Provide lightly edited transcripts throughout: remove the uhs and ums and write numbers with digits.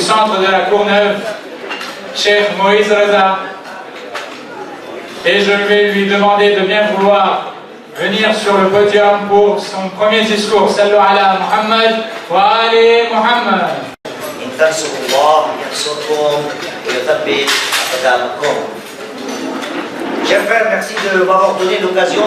centre de la Courneuve, Cheikh Moïse Reza. Et je vais lui demander de bien vouloir venir sur le podium pour son premier discours. Sallu ala Muhammad wa ali Muhammad. Chers frères, merci de m'avoir donné l'occasion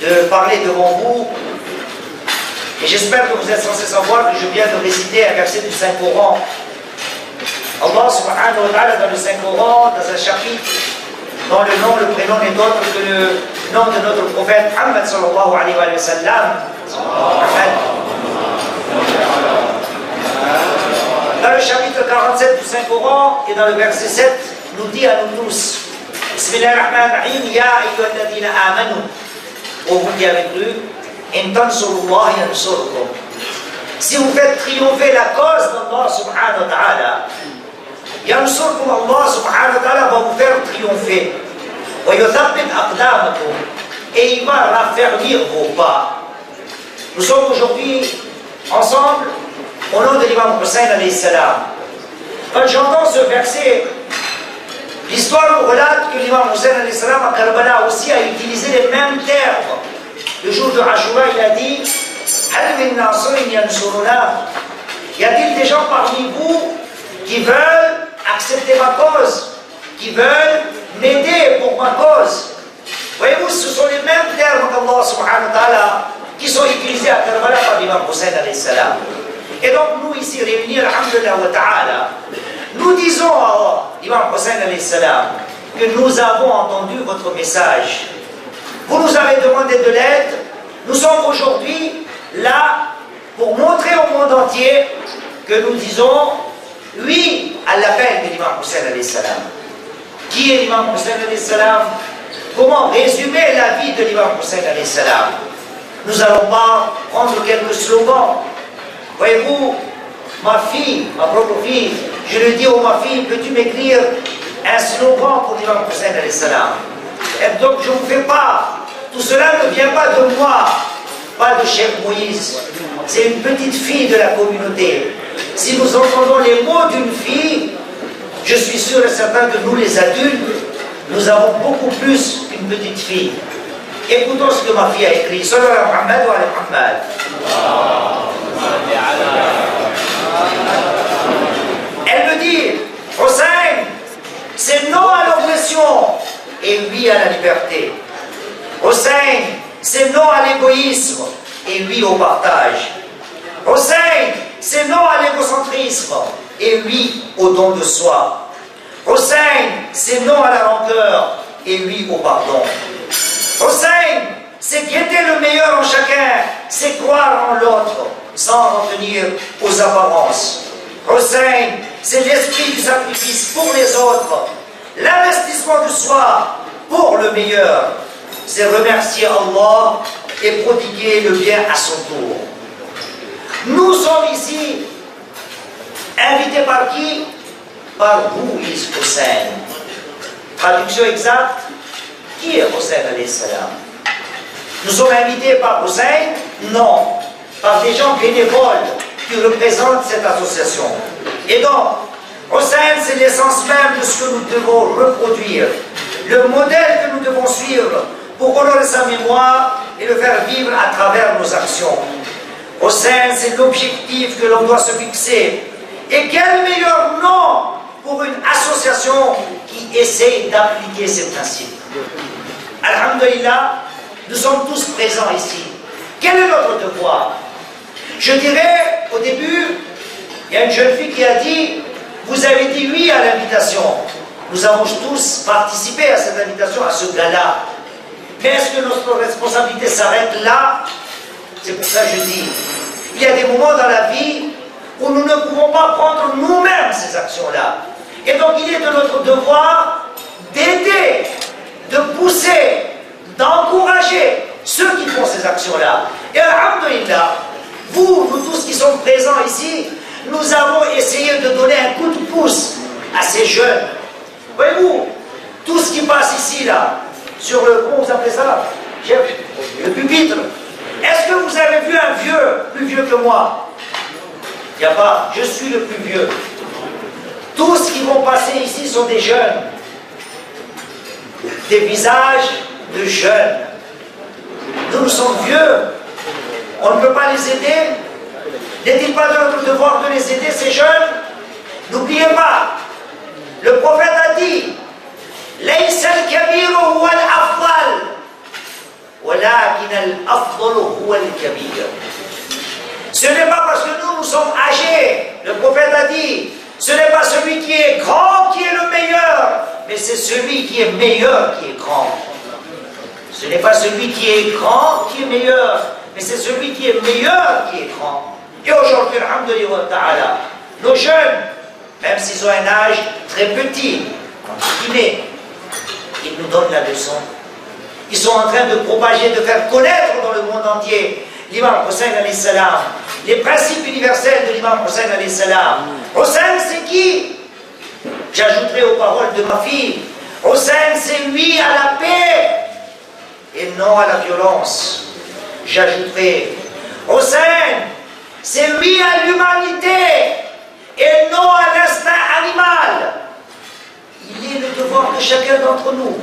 de parler devant vous. Et j'espère que vous êtes censés savoir que je viens de réciter un verset du Saint-Coran. Allah subhanahu wa ta'ala dans le Saint-Coran, dans un chapitre dont le nom, le prénom n'est autre que le nom de notre prophète Muhammad sallallahu alayhi wa sallam. Dans le chapitre 47 du Saint-Coran et dans le verset 7, nous dit à nous tous, Bismillahirrahmanirrahim, Ya ayyuhalladhina amanu, ô vous qui avez cru, In tansurullah yansurkum. Si vous faites triompher la cause d'Allah subhanahu wa ta'ala, yansurkum, Allah subhanahu wa ta'ala va vous faire triompher. Wa yuthabbit aqdamakum, et il va raffermir vos pas. Nous sommes aujourd'hui ensemble au nom de l'imam Hussein alayhi salam. Quand j'entends ce verset, l'histoire nous relate que l'imam Hussein alayhi salam à Karbala aussi a utilisé les mêmes termes. Le jour de Ashura, il a dit y a-t-il des gens parmi vous qui veulent accepter ma cause, qui veulent m'aider pour ma cause? Voyez-vous, ce sont les mêmes termes qu'Allah subhanahu wa ta'ala qui sont utilisés à Karbala par l'imam Hussein alayhi salam. Et donc nous ici réunis, alhamdulillah wa ta'ala, nous disons à l'imam Hussein alayhi salam que nous avons entendu votre message. Vous nous avez demandé de l'aide. Nous sommes aujourd'hui là pour montrer au monde entier que nous disons oui à l'appel de l'imam Hussein alayhi salam. Qui est l'imam Hussein alayhi salam? Comment résumer la vie de l'imam Hussein alayhi salam? Nous n'allons pas prendre quelques slogans. Voyez-vous, ma fille, ma propre fille, je lui dis, oh ma fille, peux-tu m'écrire un slogan pour l'imam Hussein alayhi salam? Et donc je ne vous fais pas. Tout cela ne vient pas de moi, pas de Cheikh Moïse. C'est une petite fille de la communauté. Si nous entendons les mots d'une fille, je suis sûr et certain que nous les adultes, nous avons beaucoup plus qu'une petite fille. Écoutons ce que ma fille a écrit. Sallallahu alayhi wa Muhammad wa alayhi Muhammad. Elle me dit, Hussein, c'est non à l'oppression et oui à la liberté. Hussein, c'est non à l'égoïsme et oui au partage. Hussein, c'est non à l'égocentrisme et oui au don de soi. Hussein, c'est non à la rancœur et oui au pardon. Hussein, c'est guetter le meilleur en chacun, c'est croire en l'autre sans en tenir aux apparences. Hussein, c'est l'esprit du sacrifice pour les autres, l'investissement de soi pour le meilleur. C'est remercier Allah et prodiguer le bien à son tour. Nous sommes ici invités par qui? Par Ruiz Hussein. Traduction exacte, qui est Hussein alayhi salam? Nous sommes invités par Hussein? Non, par des gens bénévoles qui représentent cette association. Et donc, Hussein, c'est l'essence même de ce que nous devons reproduire, le modèle que nous devons suivre pour honorer sa mémoire et le faire vivre à travers nos actions. Hussein, c'est l'objectif que l'on doit se fixer. Et quel meilleur nom pour une association qui essaie d'appliquer ces principes. Alhamdulillah, nous sommes tous présents ici. Quel est notre devoir? Je dirais, au début, il y a une jeune fille qui a dit, vous avez dit oui à l'invitation. Nous avons tous participé à cette invitation, à ce gala. Mais est-ce que notre responsabilité s'arrête là? C'est pour ça que je dis, il y a des moments dans la vie où nous ne pouvons pas prendre nous-mêmes ces actions-là. Et donc il est de notre devoir d'aider, de pousser, d'encourager ceux qui font ces actions-là. Et alhamdulillah, vous, nous tous qui sommes présents ici, nous avons essayé de donner un coup de pouce à ces jeunes. Voyez-vous, tout ce qui passe ici, là, sur le, comment vous appelez ça là, le pupitre, est-ce que vous avez vu un vieux, plus vieux que moi? Il n'y a pas, je suis le plus vieux. Tous qui vont passer ici sont des jeunes. Des visages de jeunes. Nous sommes vieux. On ne peut pas les aider. N'est-il pas de notre devoir de les aider, ces jeunes? N'oubliez pas, le prophète a dit ليس الكبير هو الأفضل ولكن الأفضل هو الكبير. Ce n'est pas parce que nous sommes âgés, le prophète a dit, ce n'est pas celui qui est grand qui est le meilleur, mais c'est celui qui est meilleur qui est grand. Ce n'est pas celui qui est grand qui est meilleur, mais c'est celui qui est meilleur qui est grand. Et aujourd'hui, alhamdoulilah ta'ala, nos jeunes, même s'ils ont un âge très petit, entre guillemets, ils nous donnent la leçon. Ils sont en train de propager, de faire connaître dans le monde entier l'imam Hussein alayhi salam, les principes universels de l'imam Hussein alayhi salam. Hussein, c'est qui? J'ajouterai aux paroles de ma fille, Hussein, c'est oui à la paix et non à la violence. J'ajouterai, Hussein, c'est oui à l'humanité et non à l'instinct animal. Il est le devoir de chacun d'entre nous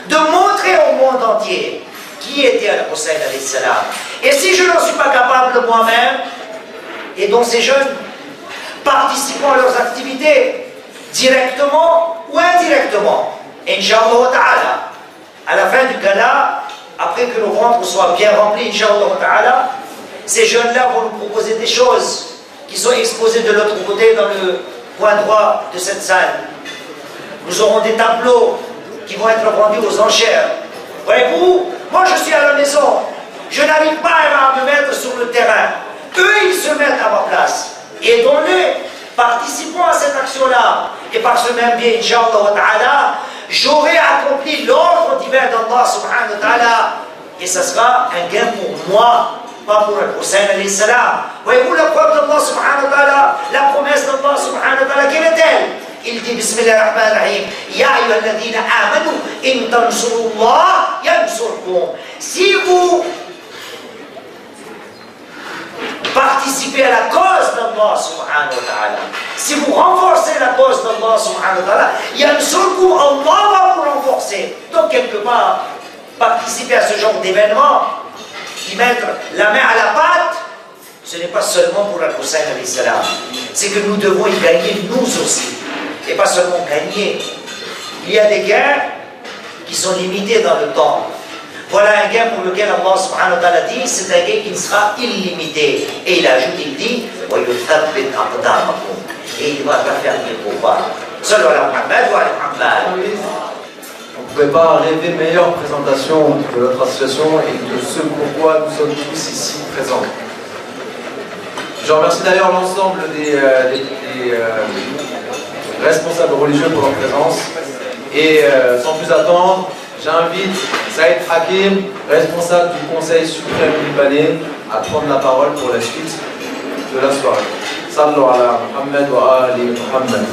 de montrer au monde entier qui était Hussein alayhi salam. Et si je n'en suis pas capable moi-même, et dont ces jeunes participant à leurs activités, directement ou indirectement, Inch'Allah ta'ala, à la fin du gala, après que le ventre soit bien rempli, Inch'Allah ta'ala, ces jeunes-là vont nous proposer des choses qui sont exposées de l'autre côté dans le coin droit de cette salle. Nous aurons des tableaux qui vont être vendus aux enchères. Voyez-vous, moi je suis à la maison, je n'arrive pas à me mettre sur le terrain. Eux, ils se mettent à ma place. Aidons-les, participons à cette action-là. Et par ce même biais, Inch'Allah ta'ala, j'aurai accompli l'ordre divin d'Allah subhanahu wa ta'ala. Et ça sera un gain pour moi, pas pour Hussein alayhi salam. Voyez-vous la preuve d'Allah subhanahu wa ta'ala, la promesse d'Allah subhanahu wa ta'ala, quelle est-elle? Il dit Bismillah ar-Rahman ar-Rahim, Ya ayyuhalladhina amanu, in tansurullah yansurkum. Si vous participez à la cause d'Allah subhanahu wa ta'ala, si vous renforcez la cause d'Allah subhanahu wa ta'ala, yansurkum, Allah va vous renforcer. Donc quelque part, participer à ce genre d'événement, y mettre la main à la pâte, ce n'est pas seulement pour Hussein alayhi salam, c'est que nous devons y gagner nous aussi. Et pas seulement gagner. Il y a des gains qui sont limités dans le temps. Voilà un gain pour lequel Allah subhanahu wa ta'ala dit, c'est un gain qui ne sera illimité. Et il ajoute, il dit, et il va raffermir vos pas. Sallu ala Muhammad wa ala Muhammad. On ne pouvait pas rêver meilleure présentation de notre association et de ce pourquoi nous sommes tous ici présents. Je remercie d'ailleurs l'ensemble des responsables religieux pour leur présence. Et sans plus attendre, j'invite Saïd Hakim, responsable du Conseil suprême libanais, à prendre la parole pour la suite de la soirée. Sallu ala Muhammad wa ali Muhammad.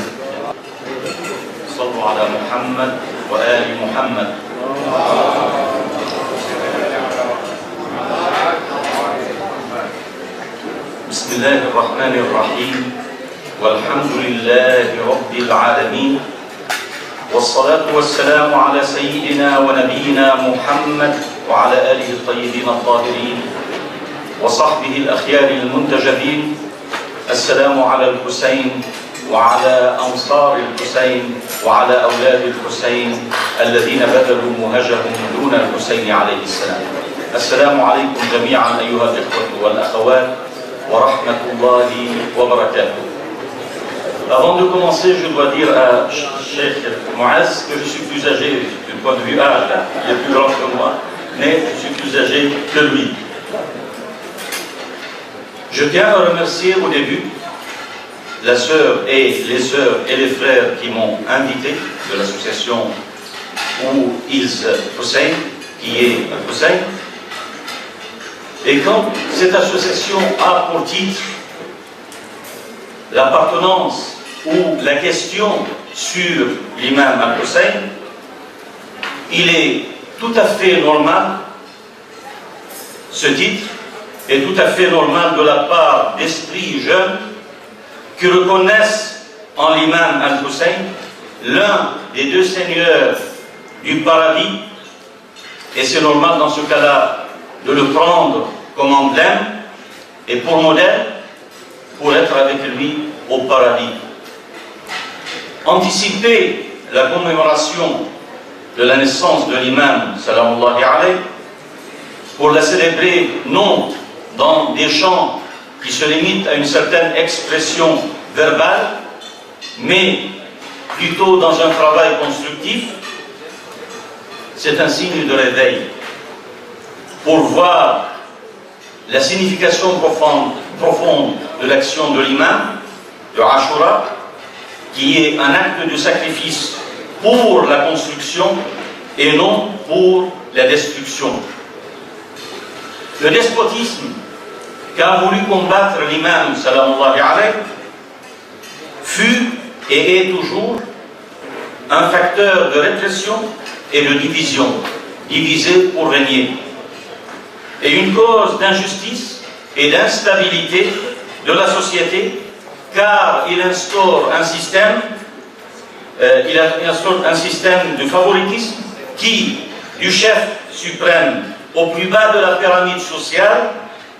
Sallu ala Muhammad wa ali Muhammad. Bismillah ar-Rahman ar-Rahim. والحمد لله رب العالمين والصلاة والسلام على سيدنا ونبينا محمد وعلى آله الطيبين الطاهرين وصحبه الأخيار المنتجبين. السلام على الحسين وعلى أنصار الحسين وعلى أولاد الحسين الذين بذلوا مهجهم دون الحسين عليه السلام. السلام عليكم جميعا أيها الإخوة والأخوات ورحمة الله وبركاته. Avant de commencer, je dois dire à Cheikh Mouaz que je suis plus âgé du point de vue âge, il est plus grand que moi, mais je suis plus âgé que lui. Je tiens à remercier au début la sœur et les sœurs et les frères qui m'ont invité de l'association Who is Hussein, qui est Hussein. Et quand cette association a pour titre l'appartenance ou la question sur l'imam al-Hussein, il est tout à fait normal, ce titre est tout à fait normal de la part d'esprits jeunes qui reconnaissent en l'imam Al-Hussein l'un des deux seigneurs du paradis, et c'est normal dans ce cas-là de le prendre comme emblème et pour modèle, pour être avec lui au paradis. Anticiper la commémoration de la naissance de l'imam, salamullahi alayhi, pour la célébrer non dans des chants qui se limitent à une certaine expression verbale, mais plutôt dans un travail constructif, c'est un signe de réveil pour voir la signification profonde de l'action de l'imam, de Ashura, qui est un acte de sacrifice pour la construction et non pour la destruction. Le despotisme qu'a voulu combattre l'imam, salamullahi alayhi, fut et est toujours un facteur de répression et de division, diviser pour régner, et une cause d'injustice et d'instabilité de la société, car il instaure un système de favoritisme qui, du chef suprême au plus bas de la pyramide sociale,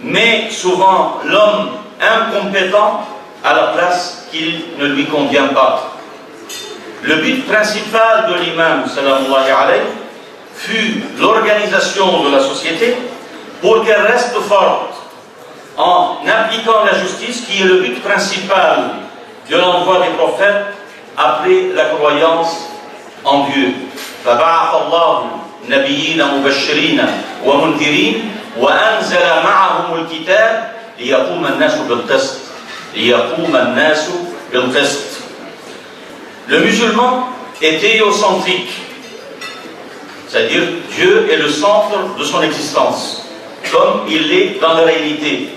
met souvent l'homme incompétent à la place qu'il ne lui convient pas. Le but principal de l'imam, salamullahi alayhi, fut l'organisation de la société pour qu'elle reste forte en appliquant la justice, qui est le but principal de l'envoi des prophètes après la croyance en Dieu. فَبَعَثَ اللَّهُ نَبِيِّينَ مُبَشِّرِينَ وَمُنْذِرِينَ وَأَنزَلَ مَعَهُمُ الْكِتَابَ لِيَقُومَ النَّاسُ بِالْقِسْطِ لِيَقُومَ النَّاسُ بِالْقِسْطِ. Le musulman est théocentrique, c'est-à-dire Dieu est le centre de son existence, comme il l'est dans la réalité.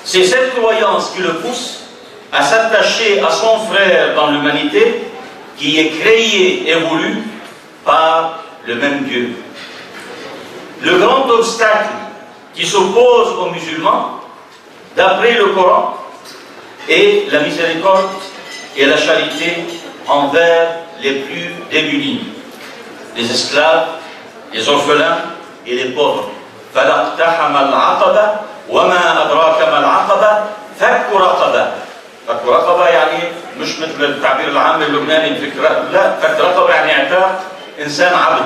C'est cette croyance qui le pousse à s'attacher à son frère dans l'humanité, qui est créé et voulu par le même Dieu. Le grand obstacle qui s'oppose aux musulmans, d'après le Coran, est la miséricorde et la charité envers les plus démunis, les esclaves, les orphelins et les pauvres. فَلَقْتَحَمَ الْعَقَبَةَ وَمَا أَدْرَاكَ مَا الْعَقَبَةَ فَكُّ رَقَبَةٍ. فك رقبة يعني مش مثل التعبير العام اللبناني فكرة، لا، فك رقبة يعني اعتاق إنسان عبد.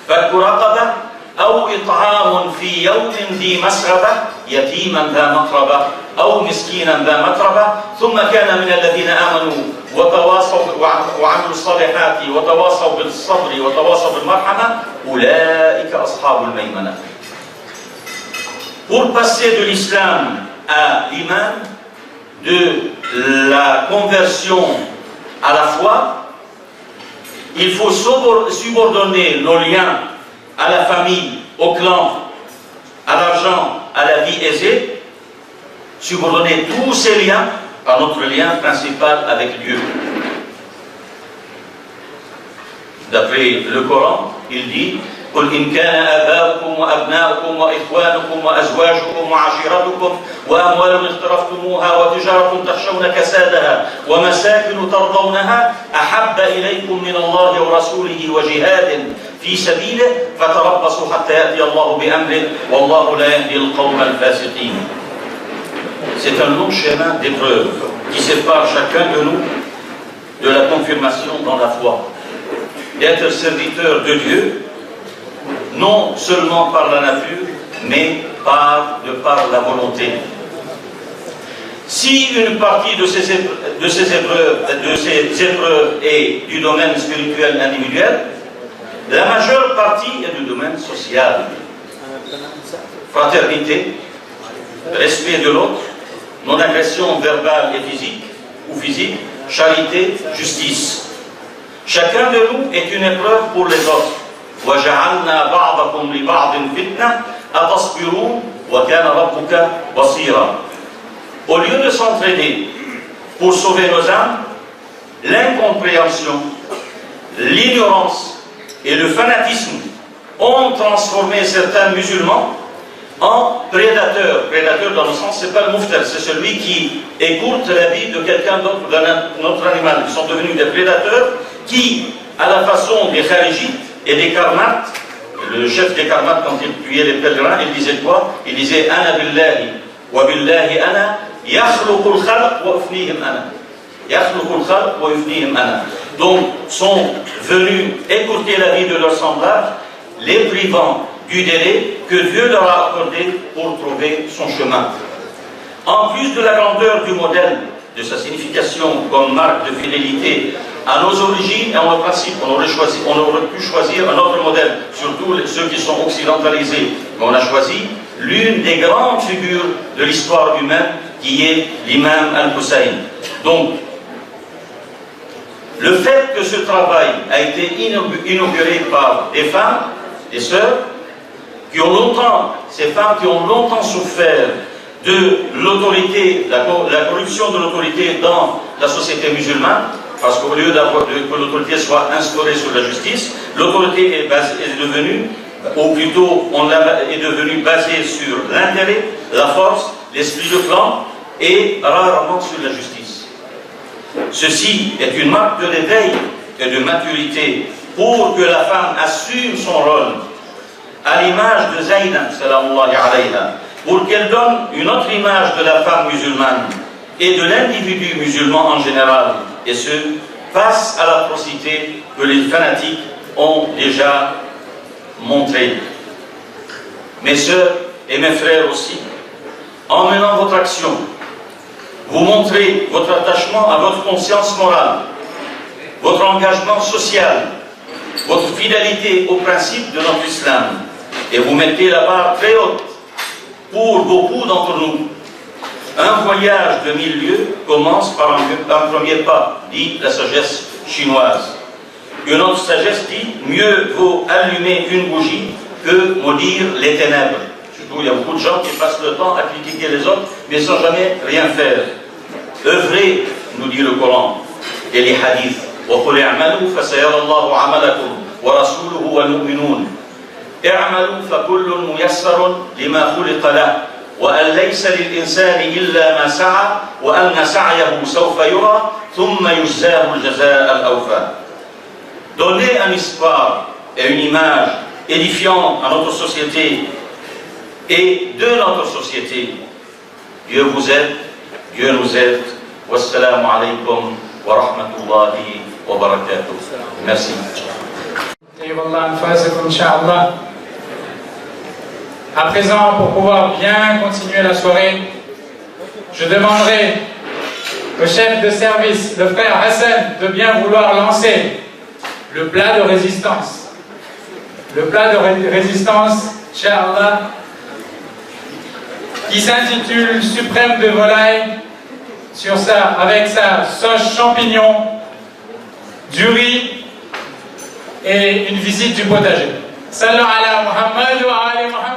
فك رقبة أو إطعام في يوم ذي مسغبة يتيما ذا مقربة أو مسكينا ذا متربة ثم كان من الذين آمنوا وتواصوا وعملوا الصالحات وتواصوا بالصبر وتواصوا بالمرحمة أولئك أصحاب الميمنة. Pour passer de l'islam à l'iman, de la conversion à la foi, il faut subordonner nos liens à la famille, au clan, à l'argent, à la vie aisée, subordonner tous ces liens à notre lien principal avec Dieu. D'après le Coran, il dit قل إن كان آباؤكم وأبناؤكم وإخوانكم وأزواجكم وعشيرتكم وأموال اقترفتموها وتجارة تخشون كسادها ومساكن ترضونها أحب إليكم من الله ورسوله وجهاد في سبيله فتربصوا حتى يأتي الله بأمره والله لا يهدي القوم الفاسقين. C'est un long chemin d'épreuves qui sépare chacun de nous de la confirmation dans la foi, d'être serviteur de Dieu, non seulement par la nature, mais par la volonté. Si une partie de ces épreuves est du domaine spirituel individuel, la majeure partie est du domaine social. Fraternité, respect de l'autre, non-agression verbale et physique, charité, justice. Chacun de nous est une épreuve pour les autres. وَجَعَلْنَا بَعْضَكُمْ لِبَعْضٍ فِتْنَةً أَتَصْبِرُونَ وَكَانَ رَبُّكَ بَصِيرًا. Au lieu de s'entraider pour sauver nos âmes, l'incompréhension, l'ignorance et le fanatisme ont transformé certains musulmans en prédateur. Prédateur dans le sens, c'est pas le mouftar, c'est celui qui écoute la vie de quelqu'un d'autre, d'un autre animal. Ils sont devenus des prédateurs qui, à la façon des kharijites et des karmates, le chef des karmates, quand il tuait les pèlerins, il disait quoi? Il disait Ana billahi wa billahi ana yakhluqul khalq wa ufnihim ana. Yakhluqul khalq wa ufnihim ana. Donc, sont venus écouter la vie de leurs semblables, les privant du délai que Dieu leur a accordé pour trouver son chemin. En plus de la grandeur du modèle, de sa signification comme marque de fidélité à nos origines et à nos principes, on aurait pu choisir un autre modèle, surtout ceux qui sont occidentalisés. Mais on a choisi l'une des grandes figures de l'histoire humaine, qui est l'imam Al-Hussein. Donc, le fait que ce travail a été inauguré par des femmes, des sœurs, ces femmes qui ont longtemps souffert de l'autorité, la corruption de l'autorité dans la société musulmane, parce qu'au lieu que l'autorité soit instaurée sur la justice, l'autorité est devenue, ou plutôt est devenue basée sur l'intérêt, la force, l'esprit de clan, et rarement sur la justice. Ceci est une marque de réveil et de maturité pour que la femme assume son rôle, à l'image de Zaynab, salamullahi alayha, pour qu'elle donne une autre image de la femme musulmane et de l'individu musulman en général, et ce, face à l'atrocité que les fanatiques ont déjà montrée. Mes sœurs et mes frères aussi, en menant votre action, vous montrez votre attachement à votre conscience morale, votre engagement social, votre fidélité aux principes de notre islam, et vous mettez la barre très haute pour beaucoup d'entre nous. Un voyage de 1000 lieues commence par un premier pas, dit la sagesse chinoise. Une autre sagesse dit, mieux vaut allumer une bougie que maudire les ténèbres. Surtout, il y a beaucoup de gens qui passent le temps à critiquer les autres, mais sans jamais rien faire. Œuvrez, nous dit le Coran, et les hadiths. وَقُلْ اعْمَلُوا فَسَيَرَى اللَّهُ عَمَلَكُمْ وَرَسُولُهُ وَالْمُؤْمِنُونَ اعْمَلُوا فَكُلٌّ مُيَسَّرٌ لِمَا خُلِقَ لَهُ وَأَنْ لَيْسَ لِلْإِنسَانِ إِلَّا مَا سَعَى وَأَنَّ سَعْيَهُ سَوْفَ يُرَى ثُمَّ يُجْزَاهُ الْجَزَاءَ الْأَوْفَى. Donnez un espoir et une image édifiante à notre société et de notre société. Dieu vous aide, Dieu nous aide. Wassalamu alaikum wa rahmatullahi wa barakatuh. Merci. À présent, pour pouvoir bien continuer la soirée, je demanderai au chef de service, le frère Hassan, de bien vouloir lancer le plat de résistance. Le plat de résistance, Inch'Allah, qui s'intitule Suprême de volaille, avec sa sauce champignon, du riz et une visite du potager. Sallallahu ala Muhammad wa ali Muhammad.